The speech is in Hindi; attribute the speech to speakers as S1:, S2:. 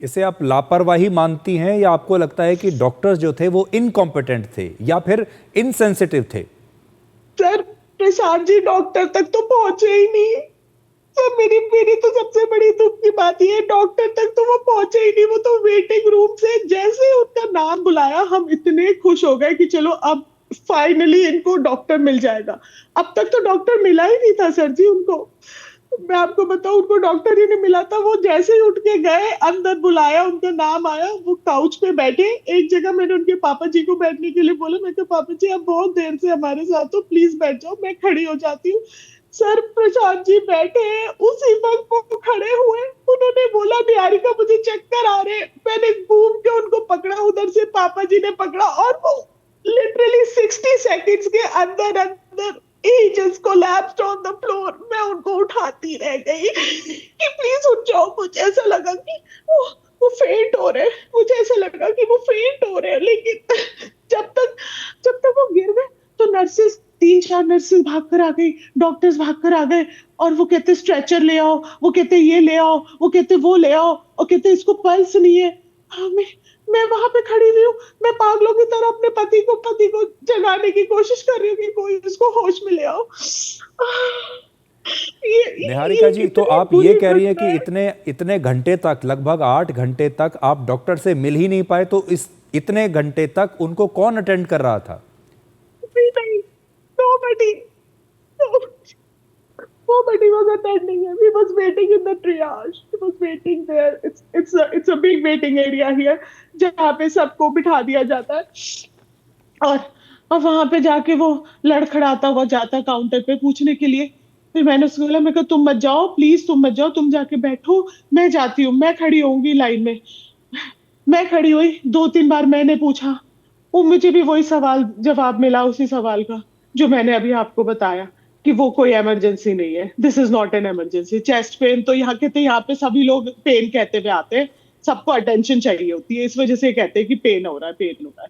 S1: इसे आप लापरवाही मानती हैं या आपको लगता है कि डॉक्टर्स जो थे वो इनकॉम्पिटेंट थे या फिर इनसेंसिटिव थे?
S2: सर प्रशांत जी डॉक्टर तक तो पहुंचे ही नहीं। सर मेरी मेरी तो सबसे बड़ी दुख की बात ये है, डॉक्टर तक तो वो पहुंचे ही नहीं। वो तो वेटिंग रूम से जैसे ही उनका नाम बुलाया हम इतने खुश हो गए कि चलो अब फाइनली इनको डॉक्टर मिल जाएगा। अब तक तो डॉक्टर मिला ही नहीं था सर जी उनको। मैं आपको बताऊं उनको डॉक्टर ही नहीं मिला था। वो जैसे ही उठ के गए अंदर बुलाया उनका नाम आया वो काउच पे बैठे। एक जगह मैंने उनके पापा जी को बैठने के लिए बोला, मैं कहा पापा जी आप बहुत देर से हमारे साथ हो, प्लीज बैठ जाओ, मैं खड़ी हो जाती हूँ। सर प्रशांत जी बैठे हैं, उसी वक्त वो खड़े हुए। उन्होंने बोला निहारिका मुझे चक्कर आ रहे। मैंने घूम के उनको पकड़ा, उधर से पापा जी ने पकड़ा और वो लिटरली 60 सेकेंड्स के अंदर अंदर he just collapsed on the floor। मैं उनको उठाती रह गई कि प्लीज उठ जाओ। मुझे ऐसा लगा कि वो फेंट हो रहे। मुझे ऐसा लगा कि वो फेंट हो रहे हैं, लेकिन जब तक वो गिर गए तो नर्सेस, 3-4 नर्सेस भाग कर आ गई, डॉक्टर्स भाग कर आ गए। और वो कहते स्ट्रेचर ले आओ, वो कहते ये ले आओ, वो कहते वो ले आओ, और कहते इसको पल्स नहीं है। हाँ, मैं वहां पे खड़ी हुई हूँ। मैं पागलों की तरह अपने पति को जगाने की कोशिश कर रही हूँ कि कोई उसको होश में ले आओ।
S1: निहारिका
S2: ये
S1: जी, तो
S2: कितनी
S1: आप ये
S2: बुरी
S1: कह रही हैं
S2: घटना
S1: कि
S2: है।
S1: इतने इतने घंटे तक, लगभग 8 घंटे तक आप डॉक्टर से मिल ही नहीं पाए, तो इस इतने घंटे तक उनको कौन अटेंड कर रहा था?
S2: भी नहीं, nobody, nobody was attending him. He was waiting in the triage. He was waiting there. It's a big waiting area here, जहाँ पे सबको बिठा दिया जाता है। और और वहां पे जाके वो लड़खड़ाता हुआ जाता है काउंटर पे पूछने के लिए। फिर मैंने उसको बोला, मैं कहा तुम मत जाओ प्लीज, तुम मत जाओ, तुम जाके बैठो, मैं जाती हूँ, मैं खड़ी होंगी लाइन में। मैं खड़ी हुई, 2-3 बार मैंने पूछा। वो मुझे भी वही सवाल जवाब मिला, उसी सवाल का जो मैंने अभी आपको बताया कि वो कोई इमरजेंसी नहीं है, this is not an emergency. Chest pain तो यहाँ कहते, यहाँ पे सभी लोग पेन कहते हुए आते हैं। सबको अटेंशन चाहिए होती है, इस वजह से कहते हैं कि पेन हो रहा है, पेन हो रहा है।